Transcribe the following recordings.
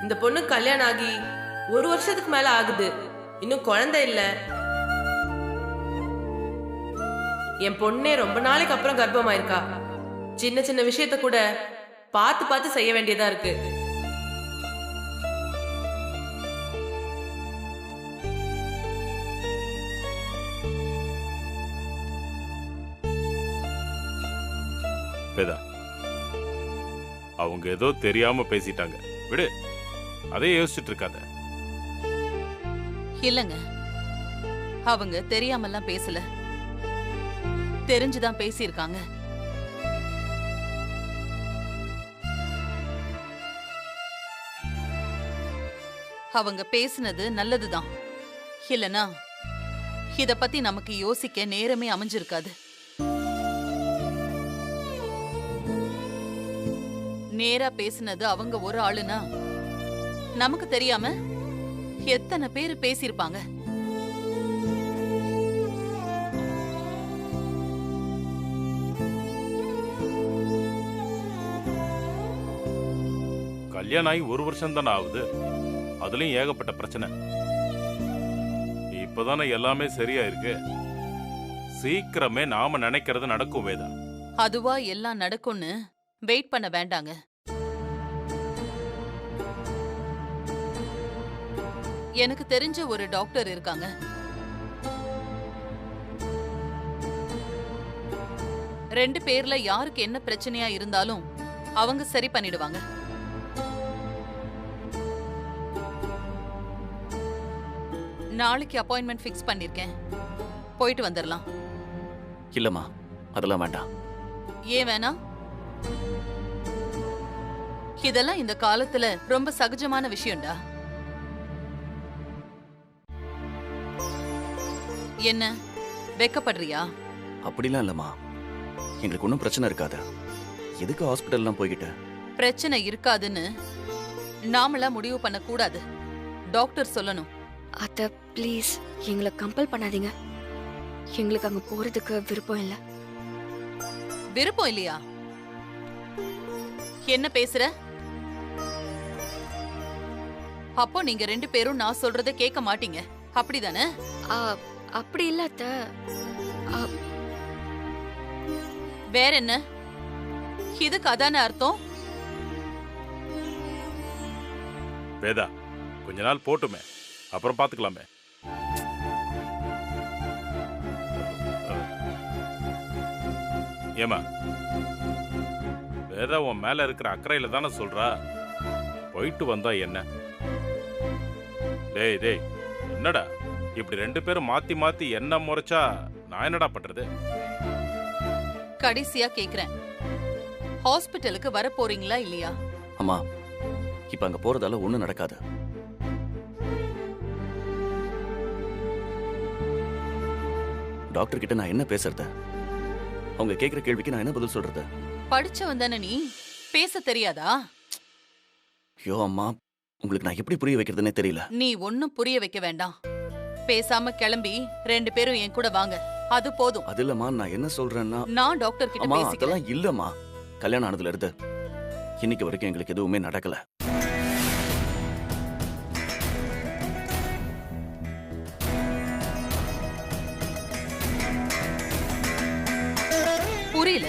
இந்த பொண்ணு கல்யாணம் ஆகி 1 வருஷத்துக்கு மேல ஆகுது, இன்னும் குழந்தை இல்ல. என் பொண்ணே ரொம்ப நாளைக்கு அப்புறம் கர்ப்பமாயிருக்கா. சின்ன சின்ன விஷயத்த கூட பார்த்து பார்த்து செய்ய வேண்டியதா இருக்கு. அவங்க ஏதோ தெரியாம பேசிட்டாங்க, விடு. அதே யோசிச்சுட்டு இருக்காத. இல்லங்க, அவங்க தெரியாமலாம் பேசல, தெரிஞ்சுதான் பேசியிருக்காங்க. அவங்க பேசினது நல்லதுதான். இல்லனா இத பத்தி நமக்கு யோசிக்க நேரமே அமைஞ்சிருக்காது. நேரா பேசினது அவங்க ஒரு ஆளுனா நமக்கு தெரியாம எத்தனை பேர் பேசியிருப்பாங்க. கல்யாணம் ஆகி 1 வருஷம் தானே ஆகுது, அதுலயும் ஏகப்பட்ட பிரச்சனை. இப்பதானே எல்லாமே சரியா இருக்கு. சீக்கிரமே நாம நினைக்கிறது நடக்கும் வேதா. அதுவா எல்லாம் நடக்கும்னு வெயிட் பண்ண வேண்டாங்க. எனக்கு தெரிஞ்ச ஒரு டாக்டர் இருக்காங்க. ரெண்டு பேர்ல யாருக்கு என்ன பிரச்சனையா இருந்தாலும் அவங்க சரி பண்ணிடுவாங்க. நாளைக்கு அப்பாயின்மெண்ட் ஃபிக்ஸ் பண்ணிருக்கேன், போயிட்டு வந்துடலாம். இல்லம்மா, அதெல்லாம் வேண்டாம். ஏன் வேணாம்? இதெல்லாம் இந்த காலத்துல ரொம்ப சகஜமான விஷயம்டா. என்ன வெக்கப்படுறியா? அப்படிலாம் இல்லம்மா, எங்களுக்கு ஒன்றும் பிரச்சனை இருக்காது. எதுக்கு ஹாஸ்பிட்டல்லாம் போய்கிட்டு? பிரச்சனை இருக்காதுன்னு நாமளா முடிவு பண்ண கூடாது, டாக்டர் சொல்லணும். அத்தை ப்ளீஸ் எங்களை கம்பல் பண்ணாதீங்க. எங்களுக்கு அங்க போறதுக்கு விருப்பம் இல்ல. விருப்பம் இல்லையா? என்ன பேசுற? அப்போ நீங்க 2 பேரும் நான் சொல்றத கேட்க மாட்டீங்க, அப்படிதானே? அப்படி இல்ல அத்தை. வேற என்ன? இதுக்கு அதான அர்த்தம்? வேதா, கொஞ்ச நாள் போட்டுமே, அப்புறம் பாத்துக்கலாமே. ஏமா, வேதா உன் மேல இருக்கிற அக்கறையில தானே சொல்றா. போயிட்டு வந்தா என்ன? டேய் டேய், என்னடா இப்படி 2 பேரும் மாத்தி மாத்தி என்ன முறைச்சா நான் என்னடா பண்றது? கடைசியா கேக்குறேன், ஹாஸ்பிட்டலுக்கு வர போறீங்களா இல்லையா? அம்மா, இப்ப அங்க போறதால ஒண்ணும் நடக்காது. டாக்டர் கிட்ட நான் என்ன பேசுறது? அவங்க கேக்குற கேள்விக்கு நான் என்ன பதில் சொல்றது? படிச்சவன் தானே நீ, பேச தெரியாதா? ஐயோ அம்மா, உங்களுக்கு நான் எப்படி புரிய வைக்கிறதுனே தெரியல. நீ ஒன்னும் புரிய வைக்க வேண்டாம். பேசாம கிளம்பி 2 பேரும் என் கூட வாங்க, அது போதும். அது இல்லம்மா, நான் என்ன சொல்றேன்னா, நான் டாக்டர் கிட்ட அம்மா பேசிக்கிறேன். அதெல்லாம் இல்லம்மா. கல்யாணம் ஆனதுல இருந்து இன்னைக்கு வரைக்கும் எங்களுக்கு எதுவுமே நடக்கல. புரியல.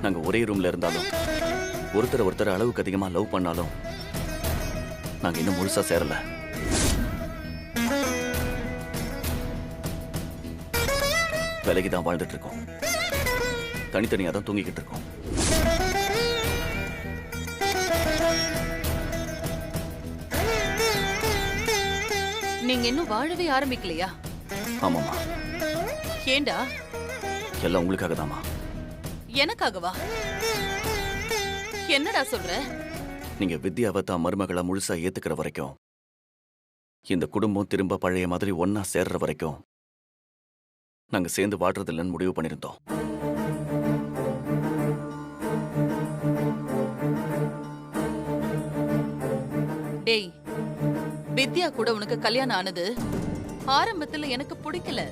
நாங்க ஒரே ரூம்ல இருந்தாலும், ஒருத்தர் அளவுக்கு அதிகமா லவ் பண்ணாலும், நாங்க இன்னும் முழுசா சேரல. விலகிதான் வாழ்ந்துட்டு இருக்கோம், தனித்தனியா தான் தூங்கிக்கிட்டு இருக்கோம். நீங்க இன்னும் வாழவே ஆரம்பிக்கலையா? ஆமாமா. ஏண்டா? எல்லாம் உங்களுக்காக தாமா. எனக்காகவா? என்னடா சொல்ற? நீங்க வித்யாவை தான் மருமகளா முழுசா ஏத்துக்கிற வரைக்கும், இந்த குடும்பம் திரும்ப பழைய மாதிரி ஒன்னா சேர்ற வரைக்கும் நாங்க சேர்ந்து வாடுறதில்லன்னு முடிவு பண்ணிருந்தோம். டேய், வித்யா கூட உனக்கு கல்யாணம் ஆனது ஆரம்பத்துல எனக்கு பிடிக்கல.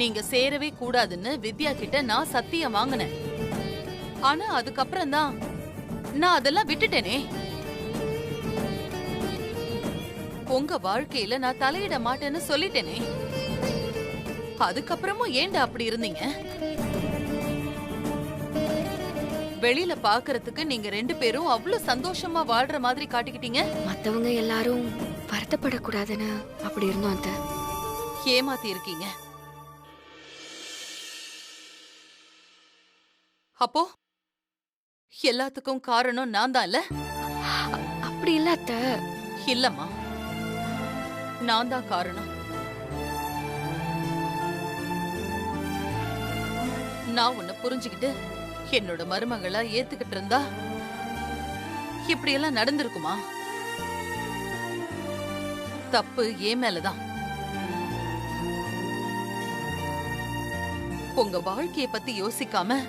நீங்க சேரவே கூடாதுன்னு வித்யா கிட்ட நான் சத்தியம் வாங்கினேன். ஆனா அதுக்கப்புறம் தான் நான் அதெல்லாம் விட்டுட்டேனே. உங்க வாழ்க்கையில நான் தலையிட மாட்டேன்னு சொல்லிட்டேனே. அதுக்கப்புறமும் ஏன்டா அப்படி இருந்தீங்க? வெளியில பாக்குறதுக்கு நீங்க 2 பேரும் அவ்வளவு சந்தோஷமா வாழ்ற மாதிரி காட்டிக்கிட்டீங்க. மத்தவங்க எல்லாரும் வருத்தப்படக்கூடாதுன்னு அப்படி இருந்தோம் அத்தை. ஏமாத்தி இருக்கீங்க. அப்போ எல்லாத்துக்கும் காரணம் நான் தான் இல்ல? அப்படி இல்ல அத்தை. இல்லம்மா, நான் தான் காரணம். நான் உன்னை புரிஞ்சுக்கிட்டு என்னோட மருமகளா ஏத்துக்கிட்டு இருந்தா இப்படி எல்லாம் நடந்திருக்குமா? தப்பு ஏன் மேலதான். உங்க வாழ்க்கைய பத்தி யோசிக்காம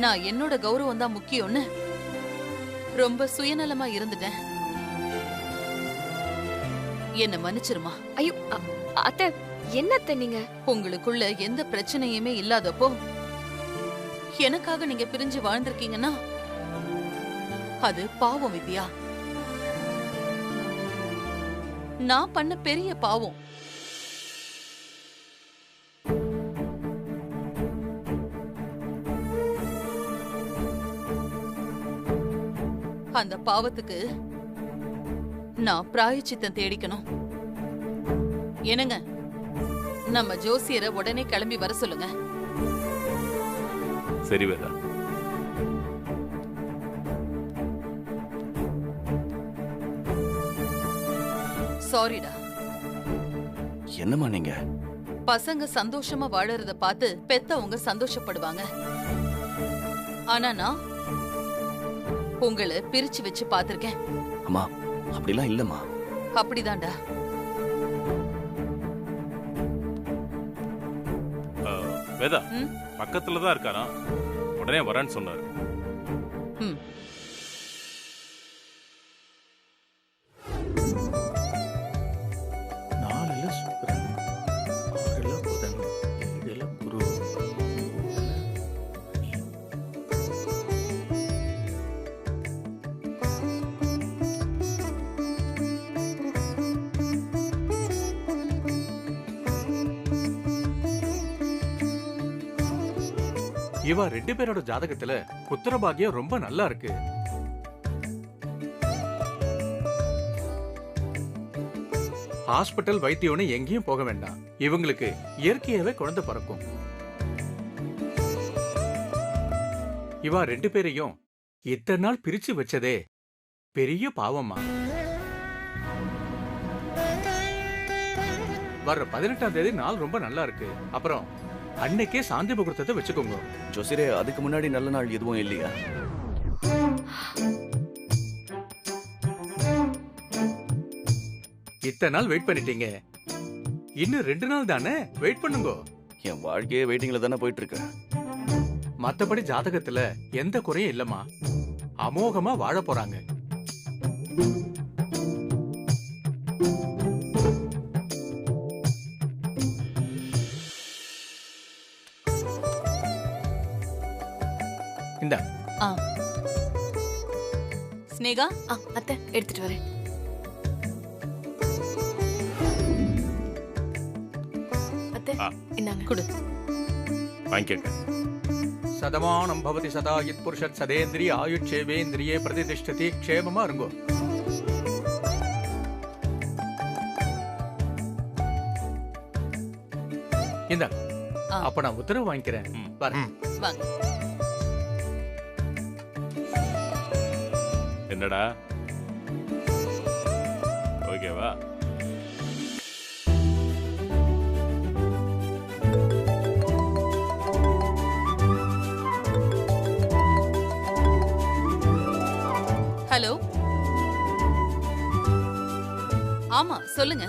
நான் என்னோட கௌரவம் தான் முக்கியம்னு ரொம்ப சுயநலமா இருந்துட்டேன். என்ன மன்னிச்சிருமா. ஐயோ அத்தை, என்னத்த நீங்க? உங்களுக்குள்ள எந்த பிரச்சனையுமே இல்லாதப்போ எனக்காக நீங்க பிரிஞ்சு வாழ்ந்திருக்கீங்கன்னா அது பாவம் வித்யா. நான் பண்ண பெரிய பாவம். அந்த பாவத்துக்கு நான் பிராயச்சித்தம் தேடிக்கணும். என்னங்க, நம்ம ஜோசியரை உடனே கிளம்பி வர சொல்லுங்க. சரி வேதா. சாரிடா. என்னம்மா நீங்க? பசங்க சந்தோஷமா வாழறத பார்த்து பெத்தவங்க சந்தோஷப்படுவாங்க. ஆனா நான் உங்களை பிரிச்சு வச்சு பார்த்திருக்கேன். அம்மா அப்படிலாம் இல்லம்மா. அப்படிதான்டா. வேதா ம்? பக்கத்துல தான் இருக்காராம், உடனே வரேன்னு சொன்னாரு. ம். நாலுல சுக்கிரன், ஆறுல புதன், ஏழுல குரு. இவ 2 பேரோட ஜாதகத்துல புத்திர பாக்கியம் ரொம்ப நல்லா இருக்கு. ஹாஸ்பிட்டல் வைத்தியம்னு எங்கேயும் போக வேண்டாம். இவங்களுக்கு இயற்கையாவே குழந்தை பிறக்கும். இவ 2 பேரையும் இத்தனை நாள் பிரிச்சு வச்சதே பெரிய பாவமா. வர்ற 18ஆம் தேதி நாள் ரொம்ப நல்லா இருக்கு. அப்புறம் அன்னைக்கே சாந்தி முகூர்த்தத்தை வச்சுக்கோங்க. ஜோசியரே, அதுக்கு முன்னாடி நல்ல நாள் எதுவும் இல்லையா? இத்தனை நாள் வெயிட் பண்ணிட்டீங்க, இன்னும் 2 நாள் தானே வெயிட் பண்ணுங்க. என் வாழ்க்கையே வெயிட்டிங்ல தானே போயிட்டு இருக்கு. மத்தபடி ஜாதகத்துல எந்த குறையும் இல்லம்மா. அமோகமா வாழ போறாங்க. இந்த ஸ்னேகா, அத்தை எடுத்துட்டு வரேன். அத்தை இந்தாங்க. குடு. வாங்கிக்க. சதமானம் பவதி சதா யத் புருஷத் சதேந்திரிய ஆயுட்சேவேந்திரியே பிரதிதிஷ்டதி. க்ஷேமமா இருங்கோ. இந்த அப்ப நான் உத்தரவு வாங்கிக்கிறேன். பாரு. வாங்க. என்னடா ஓகேவா? ஹலோ. ஆமா சொல்லுங்க.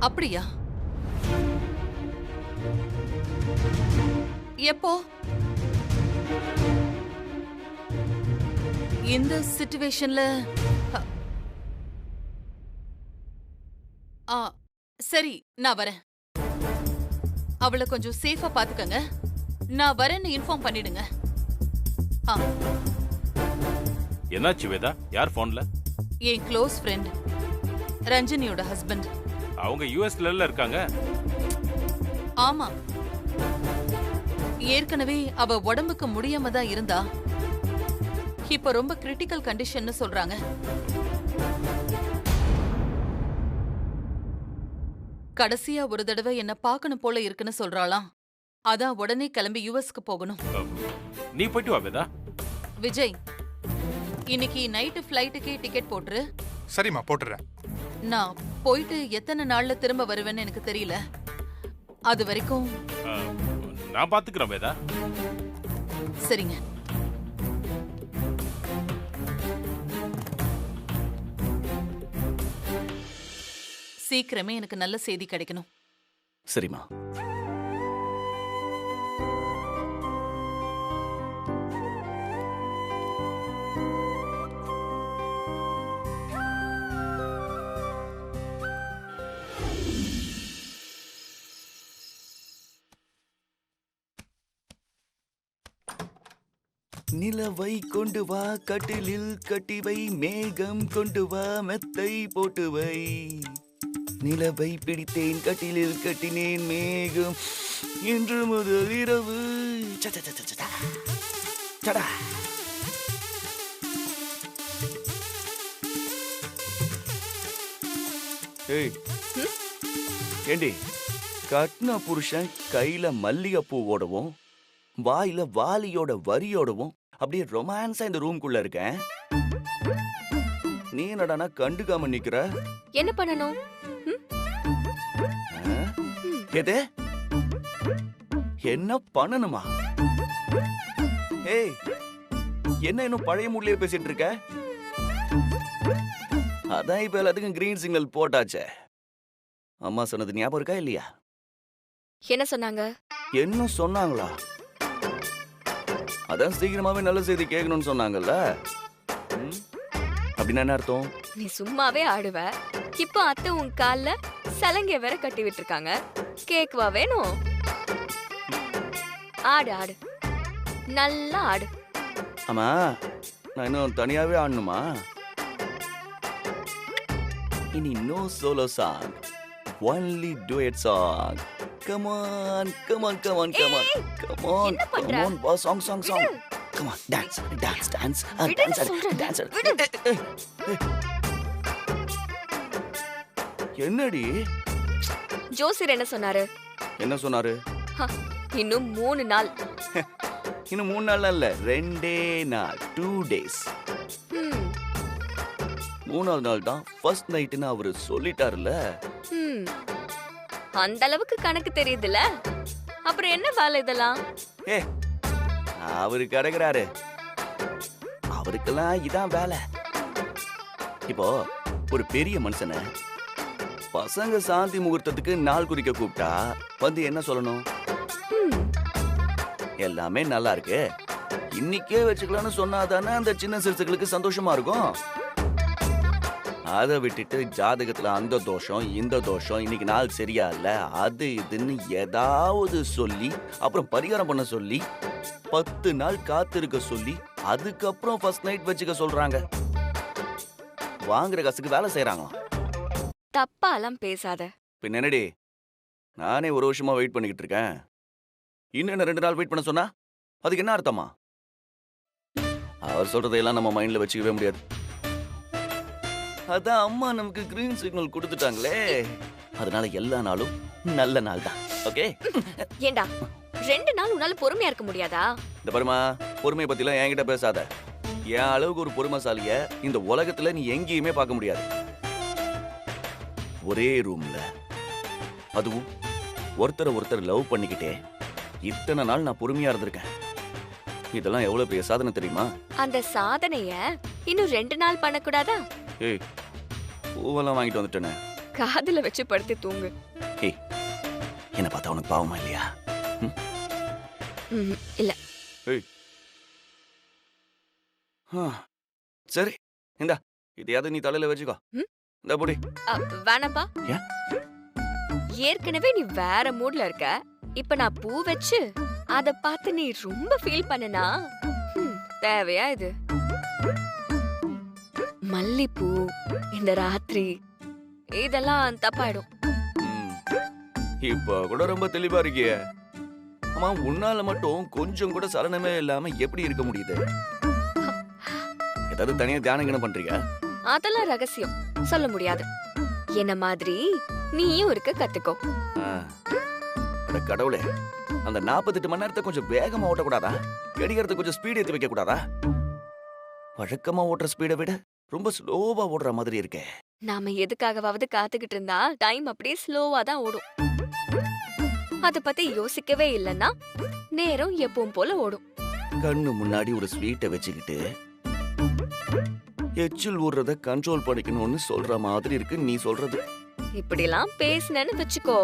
அப்படியா? எப்போ? இந்த சிச்சுவேஷன்ல சரி, நான் வரேன். அவளை கொஞ்சம் சேஃபா பாத்துக்கங்க. நான் வரேன்னு இன்ஃபார்ம் பண்ணிடுங்க. என்னாச்சு வேதா? யார் போன்ல? என் க்ளோஸ் ஃப்ரெண்ட் ரஞ்சனியோட ஹஸ்பண்ட். அவங்க யூஎஸ்ல இருக்காங்க. ஆமா, ஏற்கனவே அவ உடம்புக்கு முடியாம தான் இருந்தா. இப்ப ரொம்ப கிரிட்டிக்கல் கண்டிஷன்னு சொல்றாங்க. கடைசியா ஒரு தடவை என்ன பார்க்கணும் போல இருக்குன்னு சொல்றாளாம். அதான் உடனே கிளம்பி யுஎஸ்க்கு போகணும். நீ போயிட்டு வா வேதா. விஜய், இன்னைக்கு நைட்டு ஃப்ளைட்டுக்கே டிக்கெட் போட்டுரு. சரிம்மா, போட்டுறேன். நான் போயிட்டு எத்தனை நாள்ல திரும்ப வருவேன்னு எனக்கு தெரியல. அது வரைக்கும் நான் பாத்துக்கிறேன் வேதா. சரிங்க. சீக்கிரமே எனக்கு நல்ல செய்தி கிடைக்கணும். சரிம்மா. நிலவை கொண்டு வா, கட்டிலில் கட்டிவை, மேகம் கொண்டு வா, மெத்தை போட்டு வை. நிலவை பிடித்தேன், கட்டிலில் கட்டினேன், மேகம் இன்று முதல் இரவு. சடா. ஏய், ஏண்டி கட்ன புருஷன் கையில மல்லிகைப்பூ ஓடவும் வாயில வாலியோட வரியோடவும் அப்படியே ரொமான்ஸா இந்த ரூம்குள்ள இருக்கேன். நீ என்னடானா கண்டுக்காம நிக்கிற? என்ன பண்ணணும்? எது என்ன பண்ணணுமா? ஏய், என்ன இன்னும் பழைய மூட்லயே பேசிட்டு இருக்க? அதான் இப்ப எல்லாத்துக்கும் கிரீன் சிக்னல் போட்டாச்சே. அம்மா சொன்னது ஞாபகம் இருக்கா இல்லையா? என்ன சொன்னாங்க? என்ன சொன்னாங்களா? அதான் சீக்கிரமாவே நல்ல செய்தி கேட்கணும்னு சொன்னாங்கல்ல. அப்படின்னா என்ன அர்த்தம்? நீ சும்மாவே ஆடுவ. இப்போ அத்தை உன் கால்ல சலங்கை வேற கட்டி விட்டுருக்காங்க. கேக்குவா வேணும்? ஆடு ஆடு, நல்லா ஆடு. ஆமா, நான் இன்னும் தனியாவே ஆடணுமா? இனி no solo song, only duet song. Come on, come on, come on, come on, come on, come on, boss, song, song, song. Come on, dance, dance, dance, dance, dance. என்னடி? ஜோசியர் என்ன சொன்னாரு? என்ன சொன்னாரு? இன்னும் 3 நாள். இன்னும் 3 நாள் இல்ல, 2 நாள், 2 days. 3ஆவது நாள் தான் ஃபர்ஸ்ட் நைட்னு அவரு சொல்லிட்டாருல. அந்த அளவுக்கு கணக்கு தெரியுதுல. அப்புறம் என்ன வேலை இதெல்லாம்? ஏ, அவரு கிடக்குறாரு, அவருக்கெல்லாம் இதான் வேலை. இப்போ ஒரு பெரிய மனுஷனை பசங்க சாந்தி முகூர்த்தத்துக்கு நாள் குறிக்க கூப்பிட்டா வந்து என்ன சொல்லணும்? எல்லாமே நல்லா இருக்கு, இன்னைக்கே வச்சுக்கலாம்னு சொன்னாதானே அந்த சின்ன சிறுசுகளுக்கு சந்தோஷமா இருக்கும். அதை விட்டுட்டு ஜாதகத்துல அந்த தோஷம் இந்த தோஷம், இன்னைக்கு நாள் சரியா இல்ல, அது இதுன்னு ஏதாவது சொல்லி அப்புறம் பரிகாரம் பண்ண சொல்லி 10 நாள் காத்திருக்க சொல்லி அதுக்கப்புறம் ஃபர்ஸ்ட் நைட் வச்சுக்க சொல்றாங்க. வாங்குற காசுக்கு வேலை செய்யறாங்களாம். தப்பாலாம் பேசாத. பின்ன என்னடி, நானே ஒரு வருஷமா வெயிட் பண்ணிக்கிட்டு இருக்கேன். இன்னும் என்ன 2 நாள் வெயிட் பண்ண சொன்னா அதுக்கு என்ன அர்த்தமா? அவர் சொல்றதையெல்லாம் நம்ம மைண்ட்ல வச்சுக்கவே முடியாது. அதான் அம்மா நமக்கு கிரீன் சிக்னல் கொடுத்துட்டாங்களே, அதனால எல்லா நாளும் நல்ல நாள் தான். ஓகே? ஏண்டா 2 நாள் உன்னால பொறுமையா இருக்க முடியாதா? இந்த பாருமா, பொறுமையை பத்திலாம் என்கிட்ட பேசாத. என் அளவுக்கு ஒரு பொறுமைசாலிய இந்த உலகத்துல நீ எங்கேயுமே பார்க்க முடியாது. ஒரே ரூம்ல, அதுவும் ஒருத்தர் லவ் பண்ணிக்கிட்டே இத்தனை நாள் நான் பொறுமையா இருந்திருக்கேன். இதெல்லாம் எவ்வளவு பெரிய சாதனை தெரியுமா? அந்த சாதனைய இன்னும் 2 நாள் பண்ணக்கூடாதா? ஏய், பூவெல்லாம் வாங்கிட்டு வந்துட்டேனே. காதுல வச்சு படுத்து தூங்கு. ஏய், என்ன பார்த்தா உனக்கு பாவமா இல்லையா? இல்ல. ஏய், சரி, இந்தா இதையாவது நீ தலையில வச்சுக்கோ. இந்த பொடி. வேணாப்பா. ஏற்கனவே நீ வேற மூட்ல இருக்க. இப்ப நான் பூ வச்சு அத பார்த்து நீ ரொம்ப ஃபீல் பண்ணனா தேவையா இது? மல்லிப்பூ, இந்த ராத்திரி இதெல்லாம் தப்பாயிடும். ம். இப்ப கூட ரொம்ப தெளிவா இருக்கியே. ஆமா, உன்னால மட்டும் கொஞ்சம் கூட சலனமே இல்லாம எப்படி இருக்க முடியுது? ஏதாவது தனியா தியானம் பண்றீங்க? அதெல்லாம் ரகசியம் சொல்ல முடியாது. என்ன மாதிரி நீயும் இருக்க கத்துக்கோ. அட கடவுளே, அந்த 48 மணி நேரத்தை கொஞ்சம் வேகமா ஓட்டக்கூடாதா? கடிகாரத்தை கொஞ்சம் ஸ்பீட் ஏத்தி வைக்க கூடாதா? வழக்கமா ஓட்டுற ஸ்பீடை விட ரொம்ப ஸ்லோவா ஓடுற மாதிரி இருக்கே. நாம எதுக்காகவாவது காத்துக்கிட்டு இருந்தா டைம் அப்படியே ஸ்லோவா தான் ஓடும். அத பத்தி யோசிக்கவே இல்லைன்னா நேரம் எப்பவும் போல ஓடும். கண்ணு முன்னாடி ஒரு ஸ்வீட்டை வச்சுக்கிட்டு எச்சில் ஊடுறத கண்ட்ரோல் பண்ணிக்கணும்னு சொல்ற மாதிரி இருக்கு நீ சொல்றது. இப்படிலாம் பேசுனேன்னு வச்சுக்கோ,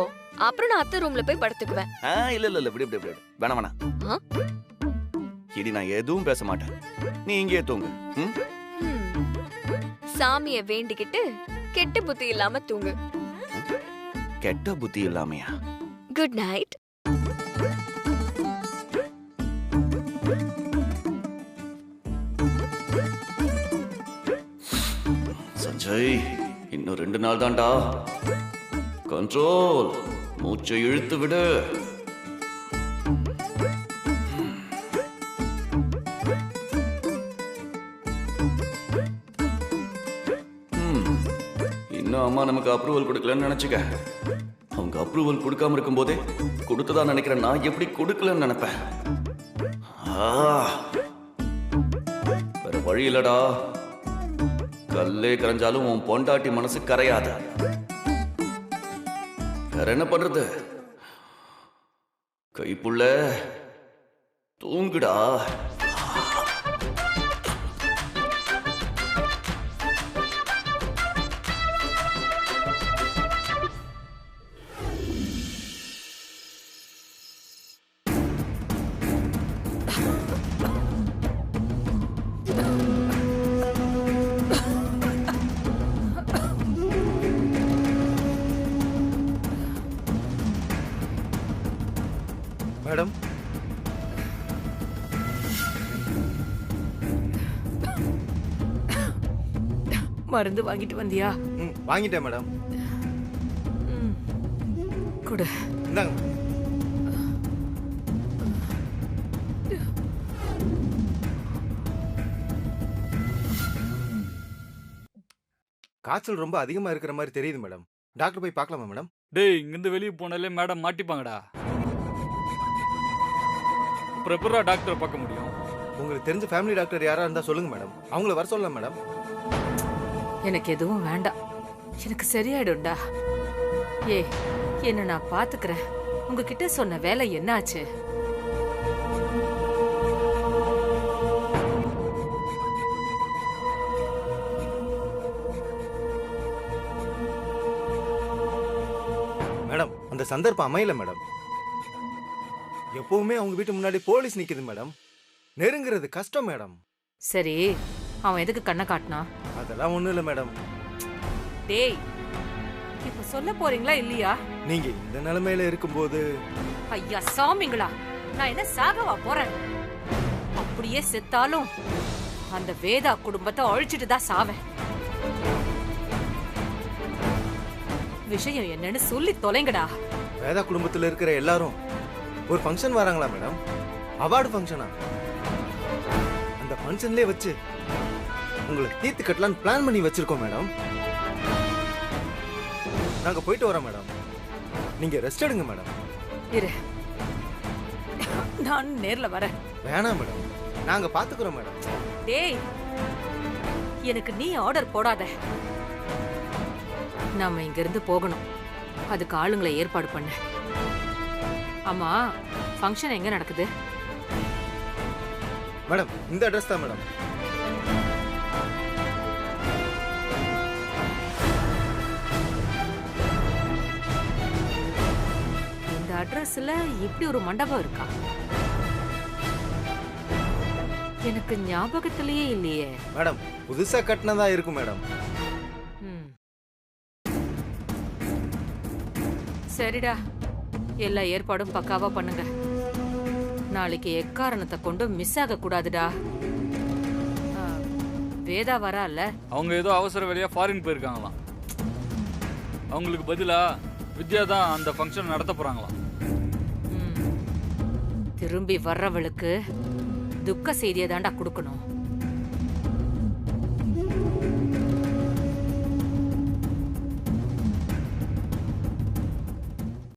அப்புறம் நான் அத்தை ரூம்ல போய் படுத்துக்குவேன். இல்ல விடு விடு விடு. வேணாம் வேணாம். ஆ? இடி நான் எதுவும் பேச மாட்டேன். நீ இங்கே தூங்கு. ம்? சாமிய வேண்டிக்கிட்டு கெட்ட புத்தி இல்லாம தூங்கு. கெட்ட புத்தி இல்லாமையா? Good night. சஞ்சய், இன்னும் 2 நாள் தான்டா. கண்ட்ரோல். மூச்சை இழுத்து விடு. இன்னும் அம்மா நமக்கு அப்ரூவல் கொடுக்கலன்னு நினைச்சுக்க. அவங்க அப்ரூவல் கொடுக்காம இருக்கும் போதே கொடுத்ததா நினைக்கிறேன். நான் எப்படி கொடுக்கலன்னு நினைப்பேன். வேற வழி இல்லடா. கல்லே கரைஞ்சாலும் உன் பொண்டாட்டி மனசு கரையாது. வேற என்ன பண்றது? கைப்புள்ள தூங்குடா. மேடம், மருந்து வாங்கிட்டு வந்தியா? வாங்கிட்டேன் மேடம். குடு. இந்தாங்க. காய்ச்சல் ரொம்ப அதிகமா இருக்கிற மாதிரி தெரியுது மேடம். டாக்டர் போய் பார்க்கலாமா மேடம்? டேய், இங்கிருந்து வெளியே போனாலே மேடம் மாட்டிப்பாங்கடா. அப்புறம் எப்படா டாக்டரை பார்க்க முடியும்? உங்களுக்கு தெரிஞ்ச ஃபேமிலி டாக்டர் யாரா இருந்தா சொல்லுங்க மேடம். அவங்கள வர சொல்லலாம் மேடம். எனக்கு எதுவும் வேண்டாம். எனக்கு சரியாயிடும்டா. என்ன நான் பாத்துக்கிறேன். உங்ககிட்ட சொன்ன வேலை என்னாச்சு? மேடம், அந்த சந்தர்ப்பம் அமையல மேடம். எப்பவுமே அவங்க வீட்டு முன்னாடி போலீஸ் நிக்குது மேடம். நெருங்குறது கஷ்டம் மேடம். சரி, அவன் எதுக்கு கண்ணை காட்டினா? அதெல்லாம் ஒண்ணும் இல்ல மேடம். டேய், இப்ப சொல்ல போறீங்களா இல்லையா? நீங்க இந்த நிலைமையில இருக்கும்போது. ஐயா சாமிங்களா, நான் என்ன சாகவா போறேன்? அப்படியே செத்தாலும் அந்த வேதா குடும்பத்தை அழிச்சிட்டு தான் சாவேன். விஷயம் என்னன்னு சொல்லி தொலைங்கடா. வேதா குடும்பத்துல இருக்கிற எல்லாரும் ஒரு ஃபங்க்ஷன் வராங்களா மேடம்? அவார்டு ஃபங்க்ஷனா? அந்த ஃபங்க்ஷன்லயே வச்சு உங்களை தீர்த்து கட்டலான்னு பிளான் பண்ணி வச்சிருக்கோம் மேடம். நாங்க போயிட்டு வரோம் மேடம். நீங்க ரெஸ்ட் எடுங்க மேடம். இரு, நான் நேர்ல வரேன். வேணாம் மேடம், நாங்க பாத்துக்கிறோம் மேடம். டேய், எனக்கு நீ ஆர்டர் போடாத. நாம இங்க இருந்து போகணும். அதுக்கு ஆளுங்களை ஏற்பாடு பண்ண. ஆமா, ஃபங்க்ஷன் எங்க நடக்குது? மேடம், இந்த அட்ரஸ் தான் மேடம். இந்த அட்ரஸ்ல இப்படி ஒரு மண்டபம் இருக்கா? எனக்கு ஞாபகத்திலேயே இல்லையே. மேடம், புதுசா கட்டினதா இருக்கும் மேடம். சரிடா, எல்லா ஏற்பாடும் பக்காவா பண்ணுங்க. நாளைக்கு எக்காரணத்தை கொண்டு மிஸ் ஆக கூடாதுடா. வேதா வரால? அவங்க ஏதோ அவசர வேலையா ஃபாரின் போயிருக்காங்களாம். அவங்களுக்கு பதிலா வித்யா தான் அந்த ஃபங்க்ஷன் நடத்த போறாங்களாம். திரும்பி வர்றவளுக்கு துக்க செய்தியை தாண்டா கொடுக்கணும்.